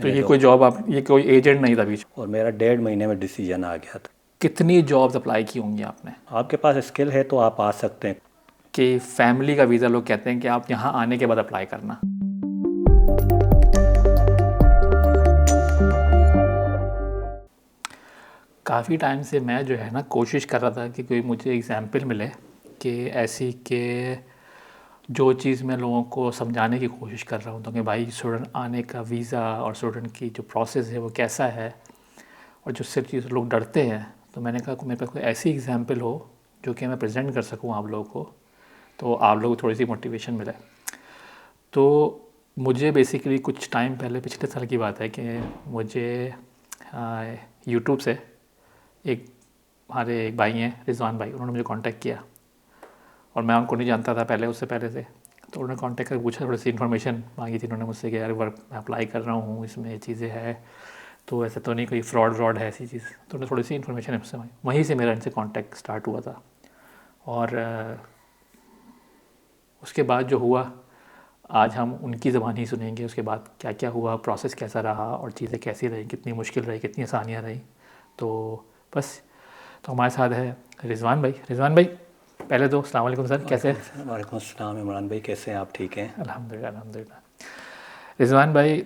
तो ये कोई जॉब आप, ये कोई एजेंट नहीं था बीच? और मेरा 1.5 महीने में डिसीजन आ गया था। कितनी जॉब्स अप्लाई की होंगी आपने? आपके पास स्किल है तो आप आ सकते हैं। कि फैमिली का वीज़ा लोग कहते हैं कि आप यहाँ आने के बाद अप्लाई करना। काफ़ी टाइम से मैं जो है ना कोशिश कर रहा था कि कोई मुझे एग्जाम्पल मिले कि ऐसी के जो चीज़ मैं लोगों को समझाने की कोशिश कर रहा हूँ तो कि भाई स्टूडेंट आने का वीज़ा और स्टूडेंट की जो प्रोसेस है वो कैसा है, और जो सिर्फ चीज़ लोग डरते हैं, तो मैंने कहा कि मेरे पास कोई ऐसी एग्जाम्पल हो जो कि मैं प्रेजेंट कर सकूँ आप लोगों को, तो आप लोगों को थोड़ी सी मोटिवेशन मिले। तो मुझे बेसिकली कुछ टाइम पहले, पिछले साल की बात है, कि मुझे यूट्यूब से एक हमारे एक भाई हैं रिजवान भाई, उन्होंने मुझे कांटेक्ट किया और मैं उनको नहीं जानता था पहले, उससे पहले से। तो उन्होंने कांटेक्ट करके पूछा, थोड़ी सी इन्फॉर्मेशन मांगी थी उन्होंने मुझसे कि यार वर्क मैं अप्लाई कर रहा हूँ, इसमें ये चीज़ें है, तो ऐसा तो नहीं कोई फ्रॉड है ऐसी चीज़। तो उन्होंने थोड़ी सी इन्फॉर्मेशन मुझसे मांगी, वहीं से मेरा इनसे कॉन्टैक्ट स्टार्ट हुआ था। और उसके बाद जो हुआ, आज हम उनकी ज़बान ही सुनेंगे उसके बाद क्या क्या हुआ, प्रोसेस कैसा रहा और चीज़ें कैसी रही, कितनी मुश्किल रही, कितनी आसानियाँ रही। तो बस, तो हमारे साथ है रिजवान भाई। रिजवान भाई पहले तो अस्सलाम वालेकुम सर, कैसे हैं? वालेकुम अस्सलाम इमरान भाई, कैसे हैं आप? ठीक हैं? अल्हम्दुलिल्लाह अल्हम्दुलिल्लाह। रिजवान भाई,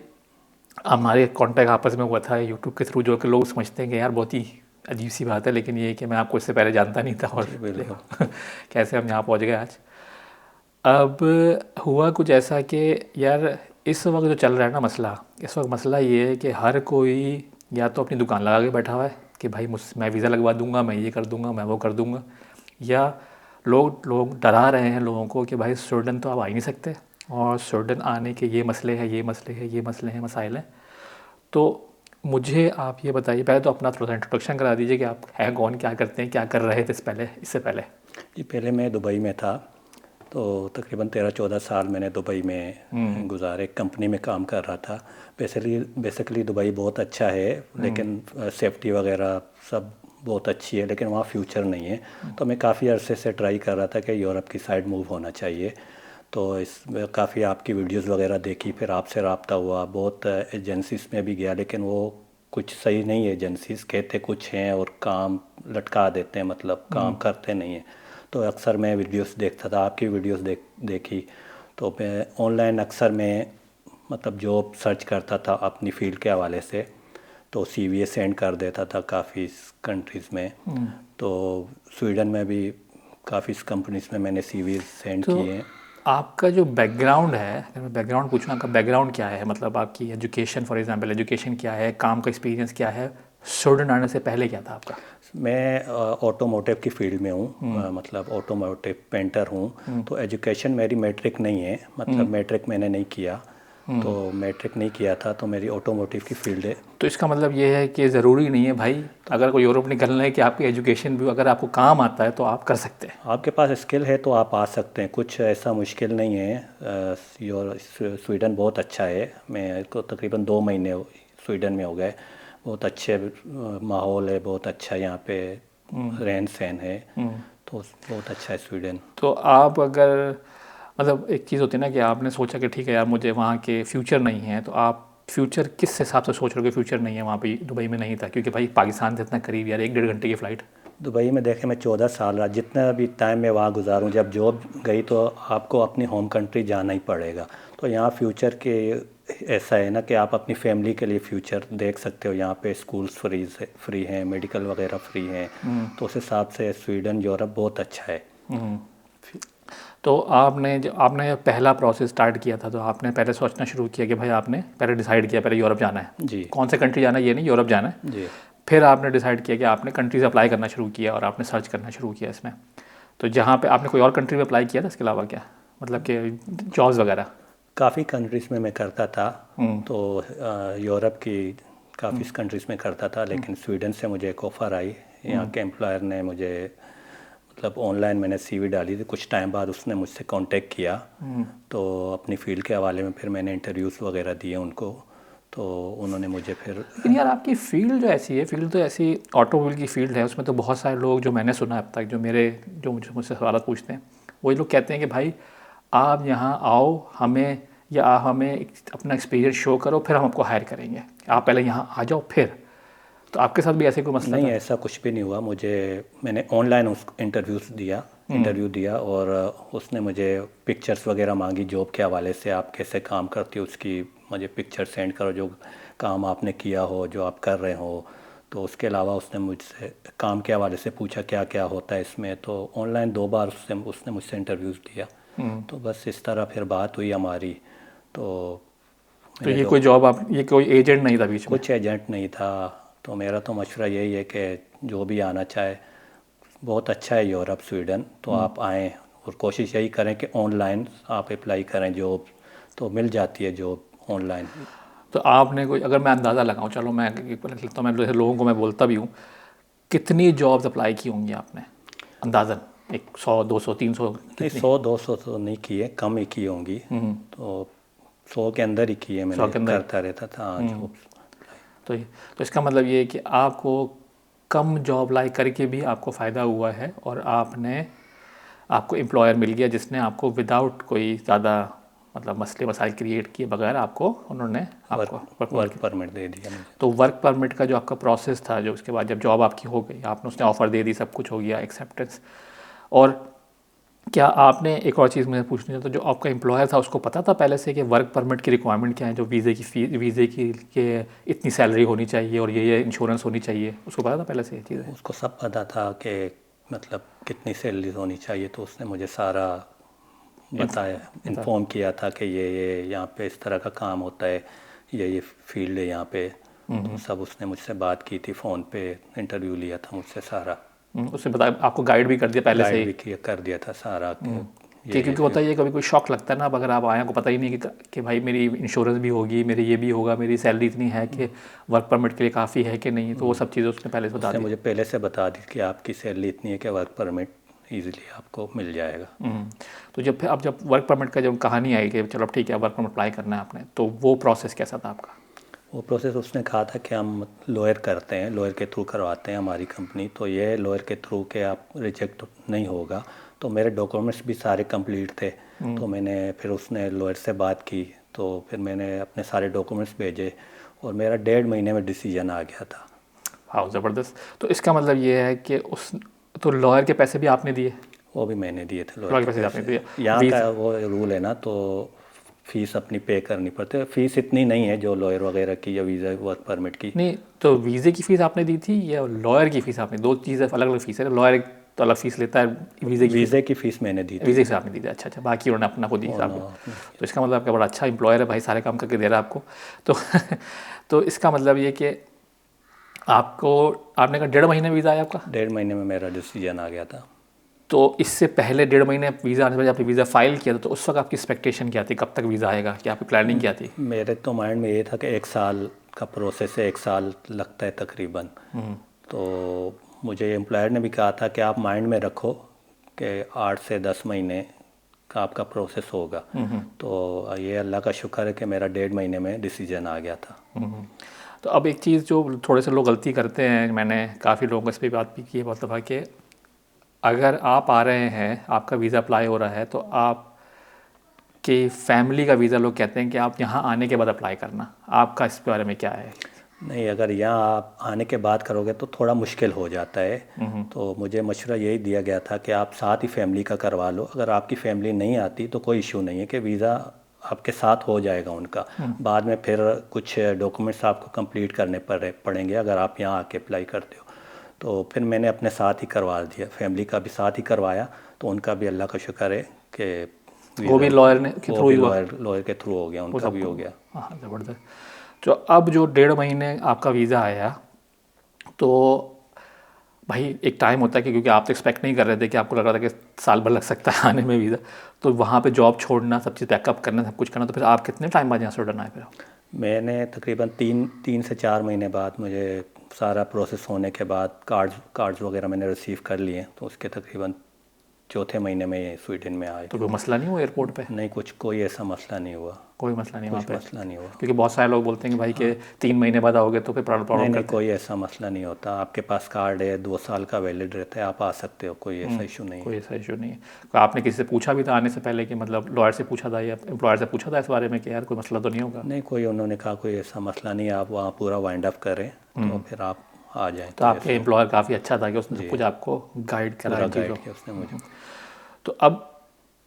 हमारे कांटेक्ट आपस में हुआ था यूट्यूब के थ्रू, जो कि लोग समझते हैं कि यार बहुत ही अजीब सी बात है, लेकिन ये कि मैं आपको इससे पहले जानता नहीं था और जी बिल्कुल। कैसे हम यहाँ पहुँच गए आज। अब हुआ कुछ ऐसा कि यार इस वक्त जो चल रहा है ना मसला, इस वक्त मसला ये है कि हर कोई या तो अपनी दुकान लगा के बैठा हुआ है कि भाई मैं वीज़ा लगवा दूंगा, मैं ये कर दूंगा, मैं वो कर दूंगा, या लोग डरा रहे हैं लोगों को कि भाई स्टूडेंट तो आप आ ही नहीं सकते, और स्टूडेंट आने के ये मसले हैं, ये मसले हैं, ये मसले हैं, मसाइल हैं। तो मुझे आप ये बताइए, पहले तो अपना थोड़ा सा इंट्रोडक्शन करा दीजिए कि आप हैं कौन, क्या करते हैं, क्या कर रहे थे इससे पहले। जी पहले मैं दुबई में था, तो तकरीबन 13-14 साल मैंने दुबई में गुजारे, कंपनी में काम कर रहा था। बेसिकली दुबई बहुत अच्छा है, लेकिन सेफ्टी वगैरह सब बहुत अच्छी है, लेकिन वहाँ फ्यूचर नहीं है। तो मैं काफ़ी अरसे से ट्राई कर रहा था कि यूरोप की साइड मूव होना चाहिए। तो इस काफ़ी आपकी वीडियोस वगैरह देखी, फिर आपसे रब्ता हुआ, बहुत एजेंसीज में भी गया, लेकिन वो कुछ सही नहीं है। एजेंसीज कहते कुछ हैं और काम लटका देते हैं, मतलब काम करते नहीं हैं। तो अक्सर मैं वीडियोस देखता था, आपकी वीडियोस देखी। तो मैं ऑनलाइन अक्सर मैं मतलब जॉब सर्च करता था अपनी फील्ड के हवाले से, तो सीवी सेंड कर देता था काफ़ी कंट्रीज़ में। तो स्वीडन में भी काफ़ी कंपनीज में मैंने सीवी सेंड तो किए हैं। आपका जो बैकग्राउंड है, अगर मैं बैकग्राउंड पूछूँ, आपका बैकग्राउंड क्या है, मतलब आपकी एजुकेशन, फॉर एग्जांपल एजुकेशन क्या है, काम का एक्सपीरियंस क्या है, स्टूडेंट आने से पहले क्या था आपका? मैं ऑटोमोटिव की फील्ड में हूँ, मतलब ऑटोमोटिव पेंटर हूँ। तो एजुकेशन मेरी मैट्रिक नहीं है, मतलब मैट्रिक मैंने नहीं किया। तो मैट्रिक नहीं किया था, तो मेरी ऑटोमोटिव की फील्ड है। तो इसका मतलब ये है कि ज़रूरी नहीं है भाई, अगर कोई यूरोप निकलना है, कि आपकी एजुकेशन भी अगर आपको काम आता है तो आप कर सकते हैं। आपके पास स्किल है तो आप आ सकते हैं, कुछ ऐसा मुश्किल नहीं है। स्वीडन बहुत अच्छा है, मैं को तकरीबन 2 महीने स्वीडन में हो गए। बहुत अच्छे माहौल है, बहुत अच्छा यहाँ पे रहन सहन है। तो बहुत अच्छा है स्वीडन। तो आप अगर, मतलब एक चीज़ होती है ना कि आपने सोचा कि ठीक है यार मुझे वहाँ के फ्यूचर नहीं है, तो आप फ्यूचर किस हिसाब से सोच रहे हो कि फ्यूचर नहीं है वहाँ पे? दुबई में नहीं था क्योंकि भाई पाकिस्तान से इतना करीब यार, 1-1.5 घंटे की फ़्लाइट। दुबई में देखे मैं 14 साल रहा, जितना भी टाइम मैं वहाँ गुजारूँ, जब जॉब गई तो आपको अपनी होम कंट्री जाना ही पड़ेगा। तो यहाँ फ्यूचर के ऐसा है ना कि आप अपनी फैमिली के लिए फ्यूचर देख सकते हो। यहाँ पे स्कूल्स फ्री हैं, मेडिकल वगैरह फ्री हैं। तो उस हिसाब से स्वीडन यूरोप बहुत अच्छा है। तो आपने पहला प्रोसेस स्टार्ट किया था, तो आपने पहले सोचना शुरू किया कि भाई आपने पहले डिसाइड किया पहले यूरोप जाना है, जी कौन से कंट्री जाना है ये नहीं, यूरोप जाना है। जी। फिर आपने डिसाइड किया कि आपने कंट्रीज अप्लाई करना शुरू किया और आपने सर्च करना शुरू किया इसमें। तो जहाँ पे आपने कोई और कंट्री में अप्लाई किया था इसके अलावा, क्या मतलब कि जॉब्स वगैरह? काफ़ी कंट्रीज़ में मैं करता था। तो यूरोप की काफ़ी कंट्रीज़ में करता था, लेकिन स्वीडन से मुझे एक ऑफ़र आई। यहाँ के एम्प्लॉयर ने मुझे, मतलब ऑनलाइन मैंने सीवी डाली थी, कुछ टाइम बाद उसने मुझसे कांटेक्ट किया। तो अपनी फील्ड के हवाले में फिर मैंने इंटरव्यूज़ वगैरह दिए उनको, तो उन्होंने मुझे फिर। लेकिन यार आपकी फील्ड जो ऐसी है, फील्ड तो ऐसी ऑटोमोबाइल की फील्ड है, उसमें तो बहुत सारे लोग, जो मैंने सुना अब तक, जो मुझसे सवाल पूछते हैं, वही लोग कहते हैं कि भाई आप यहाँ आओ, हमें या हमें अपना एक्सपीरियंस शो करो फिर हम आपको हायर करेंगे, आप पहले यहाँ आ जाओ फिर? तो आपके साथ भी ऐसे कोई मसला नहीं, था? ऐसा कुछ भी नहीं हुआ। मैंने ऑनलाइन उस इंटरव्यू दिया और उसने मुझे पिक्चर्स वगैरह मांगी जॉब के हवाले से, आप कैसे काम करती हो उसकी मुझे पिक्चर सेंड करो, जो काम आपने किया हो, जो आप कर रहे हो। तो उसके अलावा उसने मुझसे काम के हवाले से पूछा क्या क्या होता है इसमें। तो ऑनलाइन 2 बार उसने मुझसे इंटरव्यूज़ दिया। तो बस इस तरह फिर बात हुई हमारी। तो तो ये कोई जॉब आप, ये कोई एजेंट नहीं था बीच में? कुछ एजेंट नहीं था। तो मेरा तो मशवरा यही है कि जो भी आना चाहे, बहुत अच्छा है यूरोप स्वीडन, तो आप आएँ और कोशिश यही करें कि ऑनलाइन आप अप्लाई करें जॉब, तो मिल जाती है जॉब ऑनलाइन। तो आपने कोई, अगर मैं अंदाज़ा लगाऊं, चलो मैं लगता हूँ, मैं लोगों को मैं बोलता भी हूँ, कितनी जॉब्स अप्लाई की होंगी आपने अंदाज़न? एक 100, 200, 300? नहीं, 100-200 तो नहीं किए, कम ही की होंगी। तो 100 के अंदर ही किए, 100 मैंने के अंदर? करता रहता था जॉब। तो इसका मतलब ये है कि आपको कम जॉब अप्लाई करके भी आपको फ़ायदा हुआ है, और आपको एम्प्लॉयर मिल गया जिसने आपको विदाउट कोई ज़्यादा मतलब मसले मसाइल क्रिएट किए बगैर आपको, उन्होंने आपको वर्क परमिट दे दिया मुझे। तो वर्क परमिट का जो आपका प्रोसेस था, जो उसके बाद जब जॉब आपकी हो गई, आपने उसने ऑफ़र दे दी, सब कुछ हो गया, एक्सेप्टेंस, और क्या आपने, एक और चीज़ मुझे पूछनी है, तो जो आपका एम्प्लॉयर था उसको पता था पहले से कि वर्क परमिट की रिक्वायरमेंट क्या है, जो वीज़े की के इतनी सैलरी होनी चाहिए और ये इंश्योरेंस होनी चाहिए, उसको पता था पहले से ये चीज़ें? उसको सब पता था कि मतलब कितनी सैलरी होनी चाहिए, तो उसने मुझे सारा बताया, इन्फॉर्म किया था कि ये यहाँ पे इस तरह का काम होता है, ये फील्ड है यहाँ पे। तो सब उसने मुझसे बात की थी, फ़ोन पे इंटरव्यू लिया था मुझसे सारा, उसने बताया, आपको गाइड भी कर दिया पहले से गाइड ही? भी किया, कर दिया था सारा कि क्योंकि होता है ये, कभी कोई शौक लगता है ना, अब अगर आप आए, को पता ही नहीं कि भाई मेरी इंश्योरेंस भी होगी, मेरी ये भी होगा, मेरी सैलरी इतनी है कि वर्क परमिट के लिए काफ़ी है कि नहीं, तो वो सब चीज़ें उसने पहले से बता उसने दी। मुझे पहले से बता दी कि आपकी सैलरी इतनी है कि वर्क परमिट ईजिली आपको मिल जाएगा। तो जब वर्क परमिट का जब कहानी आई कि चलो ठीक है वर्क परमिट अप्लाई करना है आपने, तो वो प्रोसेस कैसा था आपका? वो प्रोसेस उसने कहा था कि हम लॉयर करते हैं, लॉयर के थ्रू करवाते हैं हमारी कंपनी, तो ये लॉयर के थ्रू के आप रिजेक्ट नहीं होगा। तो मेरे डॉक्यूमेंट्स भी सारे कंप्लीट थे। तो मैंने फिर उसने लॉयर से बात की, तो फिर मैंने अपने सारे डॉक्यूमेंट्स भेजे और मेरा 1.5 महीने में डिसीजन आ गया था। हाँ, ज़बरदस्त। तो इसका मतलब ये है कि तो लॉयर के पैसे भी आपने दिए? वो भी मैंने दिए थे लॉयर लॉयर के के पैसे आपने दिए? पैसे। यहाँ का वो रूल है ना, तो फीस अपनी पे करनी पड़ती है। फीस इतनी नहीं है जो लॉयर वगैरह की या वीज़ा वर्क परमिट की। नहीं, तो वीज़े की फ़ीस आपने दी थी या लॉयर की फ़ीस आपने? दो चीज़ें अलग अलग फ़ीस है, लॉयर तो अलग फ़ीस लेता है, वीज़े की फ़ीस मैंने दी थी। वीज़े से आपने दी थी? अच्छा अच्छा, बाकी उन्होंने अपना खुद ही और हिसाब किया। तो इसका मतलब आपका बड़ा अच्छा एम्प्लॉयर है भाई, सारे काम करके दे रहा है आपको। तो तो इसका मतलब ये कि आपने कहा 1.5 महीने वीज़ा आया आपका? 1.5 महीने में मेरा डिसीजन आ गया था। तो इससे पहले 1.5 महीने वीज़ा आने से पहले आपने वीज़ा फाइल किया था, तो उस वक्त आपकी एक्सपेक्टेशन क्या थी, कब तक वीज़ा आएगा, क्या आपकी प्लानिंग क्या थी? मेरे तो माइंड में ये था कि 1 साल का प्रोसेस है, 1 साल लगता है तकरीबन। तो मुझे एम्प्लॉयर ने भी कहा था कि आप माइंड में रखो कि 8 से 10 महीने का आपका प्रोसेस होगा। तो ये अल्लाह का शुक्र है कि मेरा 1.5 महीने में डिसीजन आ गया था। तो अब एक चीज़ जो थोड़े से लोग गलती करते हैं, मैंने काफ़ी लोगों से भी बात भी की है बहुत दफ़ा, कि अगर आप आ रहे हैं, आपका वीज़ा अप्लाई हो रहा है, तो आप कि फैमिली का वीज़ा लोग कहते हैं कि आप यहाँ आने के बाद अप्लाई करना, आपका इस बारे में क्या है? नहीं, अगर यहाँ आप आने के बाद करोगे तो थोड़ा मुश्किल हो जाता है। तो मुझे मशवरा यही दिया गया था कि आप साथ ही फैमिली का करवा लो। अगर आपकी फैमिली नहीं आती तो कोई इशू नहीं है, कि वीज़ा आपके साथ हो जाएगा उनका। बाद में फिर कुछ डॉक्यूमेंट्स आपको कंप्लीट करने पड़ेंगे अगर आप यहाँ आके अप्लाई करते हो। तो फिर मैंने अपने साथ ही करवा दिया, फैमिली का भी साथ ही करवाया। तो उनका भी अल्लाह का शुक्र है कि वो भी लॉयर के थ्रू ही हुआ? लॉयर के थ्रू हो गया, उनका भी हो गया। हाँ, ज़बरदस्त। तो अब जो 1.5 महीने आपका वीज़ा आया, तो भाई एक टाइम होता है कि क्योंकि आप तो एक्सपेक्ट नहीं कर रहे थे, कि आपको लग रहा था कि साल भर लग सकता है आने में वीज़ा, तो वहाँ पे जॉब छोड़ना, सब चीज़ बैकअप करना, सब कुछ करना, तो फिर आप कितने टाइम बाद यहाँ से रिटर्न आए फिर? मैंने तकरीबन 3 से 4 महीने बाद, मुझे सारा प्रोसेस होने के बाद कार्ड्स वगैरह मैंने रिसीव कर लिए, तो उसके तकरीबन चौथे महीने में स्वीडन में आए। तो कोई मसला नहीं हुआ एयरपोर्ट पे? नहीं, कुछ कोई ऐसा मसला नहीं हुआ। कोई मसला नहीं वहाँ कुछ पे? मसला नहीं हुआ। क्योंकि बहुत सारे लोग बोलते हैं कि भाई के 3 महीने बाद आओगे तो फिर नहीं प्रॉब्लम नहीं, करते कोई ऐसा मसला नहीं होता। आपके पास कार्ड है, 2 साल का वैलिड रहता है, आप आ सकते हो, कोई ऐसा इशू नहीं है। कोई ऐसा इशू नहीं है। तो आपने किसी से पूछा भी था आने से पहले कि मतलब लॉयर से पूछा था या एम्प्लॉयर से पूछा था इस बारे में कि यार कोई मसला तो नहीं होगा? नहीं, कोई उन्होंने कहा कोई ऐसा मसला नहीं है, आप वहाँ पूरा वाइंड अप करें तो फिर आप आ जाएं। तो आपके एम्प्लॉयर काफ़ी अच्छा था कि उसने सब कुछ आपको गाइड करा पूरा इन चीज़ों। गाइड किया उसने मुझे। तो अब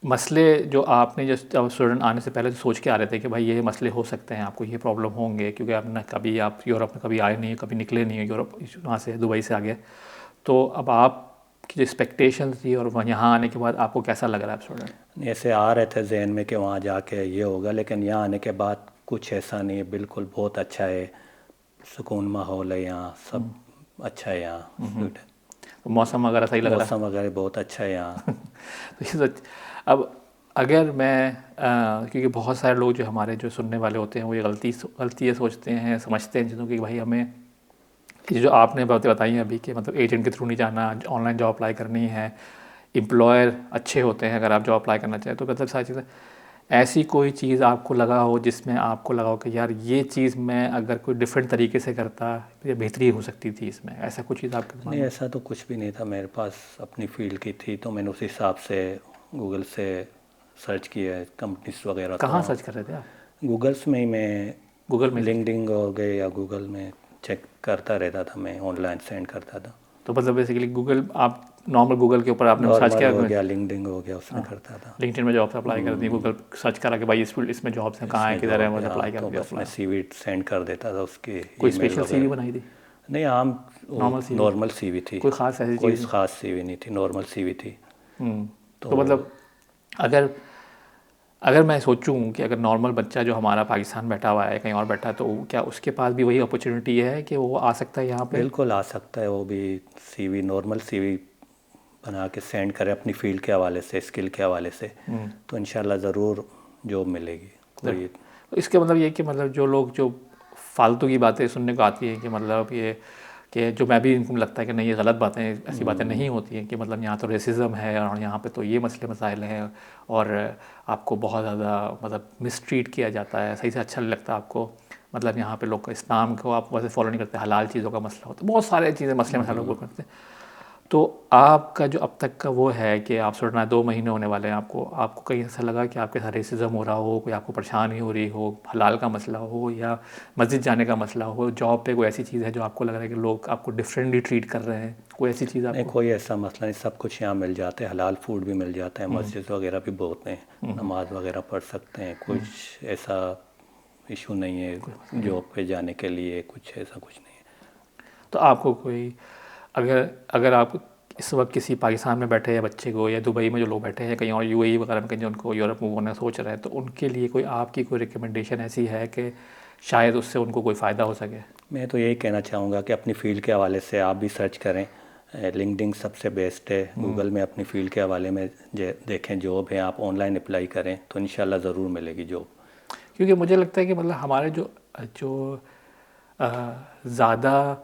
मसले जो आपने जब स्टूडेंट आने से पहले तो सोच के आ रहे थे कि भाई ये मसले हो सकते हैं, आपको ये प्रॉब्लम होंगे, क्योंकि आपने कभी आप यूरोप में कभी आए नहीं, कभी निकले नहीं हो यूरोप, वहाँ से दुबई से आ गए। तो अब आपकी जो एक्सपेक्टेशंस थी और यहाँ आने के बाद आपको कैसा लग रहा है स्टूडेंट? ऐसे आ रहे थे जहन में कि वहाँ जाके ये होगा, लेकिन यहाँ आने के बाद कुछ ऐसा नहीं है, बिल्कुल बहुत अच्छा है, सुकून माहौल है यहाँ, सब अच्छा है यहाँ। तो मौसम वगैरह सही लग रहा है? मौसम वगैरह बहुत अच्छा है यहाँ। तो ये सच। अब अगर मैं क्योंकि बहुत सारे लोग जो हमारे जो सुनने वाले होते हैं वो ये गलती ये सोचते हैं, समझते हैं चीज़ों की, भाई हमें ये जो आपने बातें बताई हैं अभी कि मतलब एजेंट के थ्रू नहीं जाना, ऑनलाइन जॉब अप्लाई करनी है, एम्प्लॉयर अच्छे होते हैं अगर आप जॉब अप्लाई करना चाहें, तो मतलब सारी चीज़ें। ऐसी कोई चीज़ आपको लगा हो जिसमें आपको लगा हो कि यार ये चीज़ मैं अगर कोई डिफरेंट तरीके से करता या बेहतरी हो सकती थी इसमें, ऐसा कुछ चीज़ आपके दिमाग नहीं, में? ऐसा तो कुछ भी नहीं था मेरे पास, अपनी फील्ड की थी तो मैंने उस हिसाब से गूगल से सर्च किया है कंपनीज वगैरह। कहाँ सर्च कर रहे थे आप? गूगल्स में ही मैं, गूगल में? लिंक्डइन हो गए या गूगल में चेक करता रहता था, मैं ऑनलाइन सेंड करता था। तो मतलब बेसिकली गूगल, आप नॉर्मल गूगल के ऊपर आपने सर्च किया? हो गया, लिंक्डइन हो गया, उसमें करता था। लिंक्डइन में जॉब्स अप्लाई कर दी, गूगल सर्च करा कि भाई इस फील्ड इसमें जॉब्स हैं, कहाँ है, किधर है, मुझे अप्लाई कर तो दिया। बस मैं सीवी सेंड कर देता था, उसकी कोई ईमेल स्पेशल वगैरह। सीवी बनाई थी? नहीं, आम नॉर्मल सीवी थी, कोई ख़ास ऐसी कोई चीज़? ख़ास सीवी नहीं थी, नॉर्मल सीवी थी। तो मतलब अगर मैं सोचूं कि अगर नॉर्मल बच्चा जो हमारा पाकिस्तान बैठा हुआ है, कहीं और बैठा है, तो क्या उसके पास भी वही अपॉर्चुनिटी है कि वो आ सकता है यहाँ पे? बिल्कुल आ सकता है, वो भी सीवी, नॉर्मल सीवी बना के सेंड करे अपनी फील्ड के हवाले से, स्किल के हवाले से, तो इंशाल्लाह ज़रूर जॉब मिलेगी। कोई इसके मतलब ये कि मतलब जो लोग जो फालतू की बातें सुनने को आती हैं कि मतलब ये कि जो मैं भी इनको लगता है कि नहीं ये गलत बातें, ऐसी बातें नहीं होती हैं कि मतलब यहाँ तो रेसिज्म है और यहाँ पे तो ये मसले मसाइल हैं और आपको बहुत ज़्यादा मतलब मिसट्रीट किया जाता है, सही से अच्छा नहीं लगता आपको, मतलब यहाँ पे लोग इस्लाम को आप वैसे फॉलो नहीं करते, हलाल चीज़ों का मसला होता है, बहुत सारे चीज़ें मसले मसालों को करते हैं। तो आपका जो अब तक का वो है कि आप सुनना 2 महीने होने वाले हैं आपको कहीं ऐसा लगा कि आपके साथ रेसिज्म हो रहा हो, कोई आपको परेशानी हो रही हो, हलाल का मसला हो या मस्जिद जाने का मसला हो, जॉब पे कोई ऐसी चीज़ है जो आपको लग रहा है कि लोग आपको डिफरेंटली ट्रीट कर रहे हैं, कोई ऐसी चीज़ नहीं, आपको? कोई ऐसा मसला नहीं, सब कुछ यहाँ मिल जाता है, हलाल फूड भी मिल जाता है, मस्जिद वगैरह भी बहुत हैं, नमाज वगैरह पढ़ सकते हैं, कुछ ऐसा इशू नहीं है जॉब पे जाने के लिए, कुछ ऐसा कुछ नहीं है। तो आपको कोई अगर आप इस वक्त किसी पाकिस्तान में बैठे या बच्चे को या दुबई में जो लोग बैठे हैं कहीं और यूएई वगैरह में, कहीं जो उनको यूरोप मूव होना सोच रहे हैं, तो उनके लिए कोई आपकी कोई रिकमेंडेशन ऐसी है कि शायद उससे उनको कोई फ़ायदा हो सके? मैं तो यही कहना चाहूँगा कि अपनी फील्ड के हवाले से आप भी सर्च करें, लिंक्डइन सबसे बेस्ट है, गूगल में अपनी फील्ड के हवाले में देखें जॉब है, आप ऑनलाइन अप्लाई करें तो इंशाल्लाह ज़रूर मिलेगी जॉब। क्योंकि मुझे लगता है कि मतलब हमारे जो ज़्यादा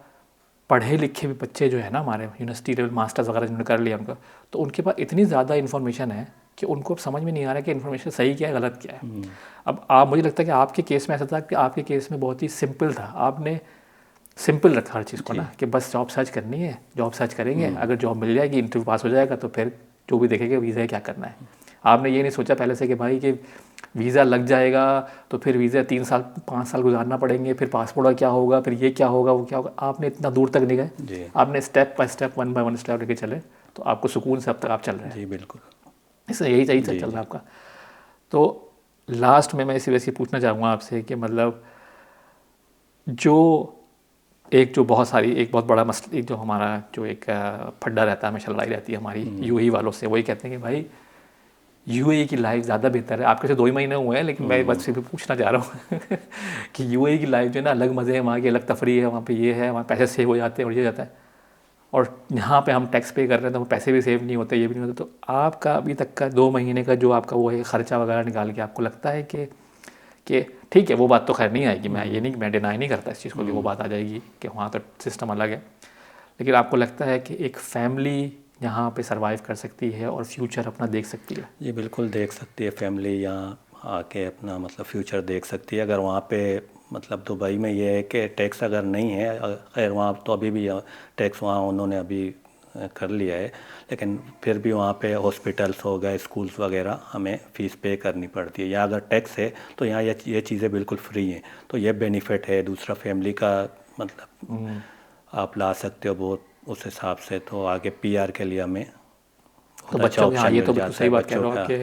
पढ़े लिखे भी बच्चे जो है ना हमारे यूनिवर्सिटी लेवल मास्टर्स वगैरह जिन्होंने कर लिया उनका, तो उनके पास इतनी ज़्यादा इन्फॉर्मेशन है कि उनको अब समझ में नहीं आ रहा है कि इन्फॉर्मेशन सही क्या है गलत क्या है। अब आप, मुझे लगता है कि आपके केस में ऐसा था कि आपके केस में बहुत ही सिंपल था, आपने सिंपल रखा हर चीज़ को ना, कि बस जॉब सर्च करनी है, जॉब सर्च करेंगे, अगर जॉब मिल जाएगी, इंटरव्यू पास हो जाएगा तो फिर जो भी देखेंगे वीज़ा क्या करना है। आपने ये नहीं सोचा पहले से कि भाई कि वीज़ा लग जाएगा तो फिर वीज़ा 3 साल 5 साल गुजारना पड़ेंगे, फिर पासपोर्ट का क्या होगा, फिर ये क्या होगा, वो क्या होगा। आपने इतना दूर तक नहीं गए, आपने step by step 1 by 1 step लेके चले, तो आपको सुकून से अब तक आप चल रहे हैं। जी बिल्कुल, इससे यही चल रहा है आपका। तो लास्ट में मैं इसी वजह से पूछना चाहूँगा आपसे कि मतलब जो बहुत बड़ा मसला, एक जो हमारा जो एक फड्डा रहता है, हमेशा लड़ाई रहती है हमारी यूएई वालों से, वही कहते हैं कि भाई यूएई की लाइफ ज़्यादा बेहतर है। आपके से 2 ही महीने हुए हैं, लेकिन मैं बस फिर भी पूछना चाह रहा हूँ कि यूएई की लाइफ जो है ना, अलग मज़े हैं, वहाँ की अलग तफरी है, वहाँ पे ये है, वहाँ पैसे सेव हो जाते हैं और ये जाता है, और यहाँ पे हम टैक्स पे कर रहे हैं तो पैसे भी सेव नहीं होते, ये भी नहीं होते। तो आपका अभी तक का 2 महीने का जो आपका वो है खर्चा वगैरह निकाल के आपको लगता है कि ठीक है, वो बात तो खैर नहीं आएगी, मैं डिनाई नहीं करता इस चीज़ को कि वो बात आ जाएगी कि वहाँ तो सिस्टम अलग है, लेकिन आपको लगता है कि एक फैमिली यहाँ पे सरवाइव कर सकती है और फ्यूचर अपना देख सकती है? ये बिल्कुल देख सकती है, फैमिली यहाँ आके अपना मतलब फ्यूचर देख सकती है। अगर वहाँ पे मतलब दुबई में ये है कि टैक्स अगर नहीं है, खैर वहाँ तो अभी भी टैक्स वहाँ उन्होंने अभी कर लिया है, लेकिन फिर भी वहाँ पे हॉस्पिटल्स हो गए, स्कूल्स वगैरह हमें फ़ीस पे करनी पड़ती है। यहाँ अगर टैक्स है तो यहाँ ये चीज़ें बिल्कुल फ्री हैं, तो ये बेनिफिट है। दूसरा फैमिली का मतलब आप ला सकते हो बहुत उस हिसाब से, तो आगे पीआर के लिए हमें तो बहुत अच्छा बच्चों के, हाँ ऑप्शन ये मिल तो बिल्कुल जाता सही है। बात कह बच्चों रहे हो का कि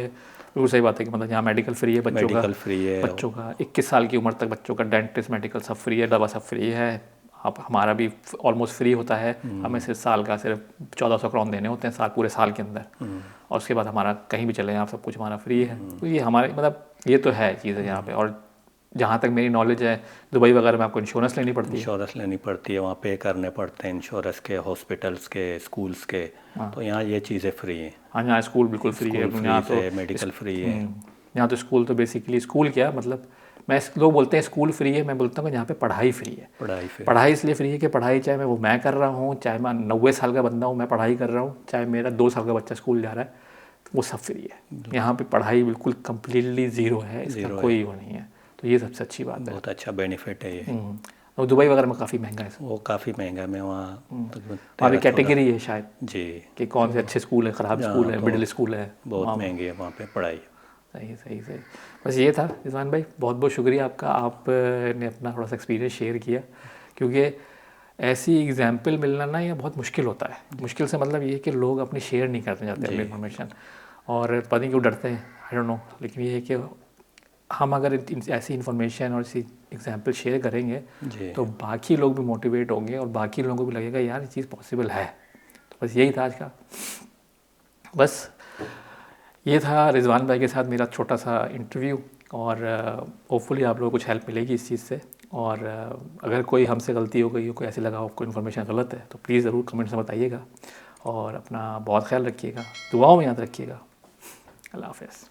बिल्कुल सही बात है कि मतलब यहाँ मेडिकल फ्री है बच्चों का, मेडिकल फ्री है, बच्चों का 21 साल की उम्र तक बच्चों का डेंटिस्ट मेडिकल सब फ्री है, दवा सब फ्री है। आप हमारा भी ऑलमोस्ट फ्री होता है, हमें सिर्फ साल का सिर्फ 1400 क्राउन देने होते हैं साल, पूरे साल के अंदर, और उसके बाद हमारा कहीं भी चले जाएं आप सब कुछ हमारा फ्री है। तो ये हमारे मतलब ये तो है चीज़ें यहाँ पे। और जहाँ तक मेरी नॉलेज है दुबई वगैरह में आपको इंश्योरेंस लेनी पड़ती है। इंश्योरेंस लेनी पड़ती है, वहाँ पे करने पड़ते हैं इंश्योरेंस के, हॉस्पिटल्स के, स्कूल्स के। तो यहाँ ये चीज़ें फ्री हैं। हाँ यहाँ स्कूल बिल्कुल फ्री है, स्कूल यहाँ फ्री तो है, मेडिकल फ्री है। यहाँ तो स्कूल तो बेसिकली स्कूल क्या मतलब, लोग बोलते हैं स्कूल फ्री है, मैं बोलता हूँ कि यहाँ पे पढ़ाई फ्री है। पढ़ाई फ्री, पढ़ाई इसलिए फ्री है कि पढ़ाई चाहे मैं कर रहा हूँ, चाहे मैं 90 साल का बंदा हूँ मैं पढ़ाई कर रहा हूँ, चाहे मेरा 2 साल का बच्चा स्कूल जा रहा है, वो सब फ्री है। यहाँ पे पढ़ाई बिल्कुल कम्प्लीटली ज़ीरो है, इसका कोई वो नहीं है। तो ये सबसे अच्छी बात है, बहुत अच्छा बेनिफिट है ये। और दुबई वगैरह में काफ़ी महंगा है, वो काफ़ी महंगा है। मैं वहाँ वहाँ भी कैटेगरी है शायद जी, कि कौन से अच्छे स्कूल है, ख़राब स्कूल है, मिडिल स्कूल है, बहुत महंगी है वहाँ पे पढ़ाई। सही सही सही। बस ये था रिजवान भाई, बहुत बहुत शुक्रिया आपका, आपने अपना थोड़ा सा एक्सपीरियंस शेयर किया, क्योंकि ऐसी एग्जाम्पल मिलना ना ये बहुत मुश्किल होता है। मुश्किल से मतलब ये है कि लोग अपनी शेयर नहीं करते जाते अपनी इन्फॉर्मेशन, और पता नहीं क्यों डरते हैं, आई डोंट नो। लेकिन ये है कि हम अगर ऐसी इन्फॉर्मेशन और ऐसी एग्जाम्पल शेयर करेंगे तो बाकी लोग भी मोटिवेट होंगे और बाकी लोगों को भी लगेगा यार ये चीज़ पॉसिबल है। तो बस यही था आज का, बस ये था रिजवान भाई के साथ मेरा छोटा सा इंटरव्यू, और होपफुली आप लोगों को कुछ हेल्प मिलेगी इस चीज़ से। और अगर कोई हमसे गलती हो गई हो, कोई ऐसे लगा हो आपको इन्फॉर्मेशन गलत है, तो प्लीज़ ज़रूर कमेंट्स में बताइएगा, और अपना बहुत ख्याल रखिएगा, दुआओं में याद रखिएगा। अल्लाह हाफ़िज़।